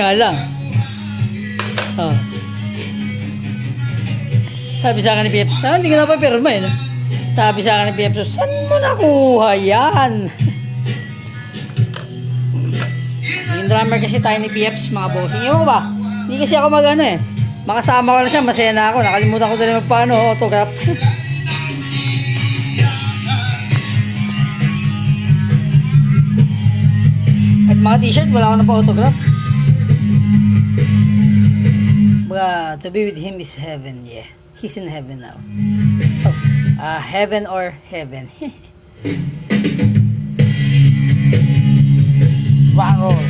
nga lang. Oh. Sabi sa akin ni PF, hindi ka na pa pirma eh. No? Sabi sa akin ni PF, saan mo nakuha yan? Yung drummer kasi tayo ni PF, mga bossing. Ewan ko ba? Hindi kasi ako mag-ano eh. Makasama ko lang siya, masaya na ako. Nakalimutan ko din magpaano, autograph. At mga t-shirt, wala ako na pa autograph. To be with him is heaven, yeah. He's in heaven now. Oh, heaven or heaven. Rock and roll.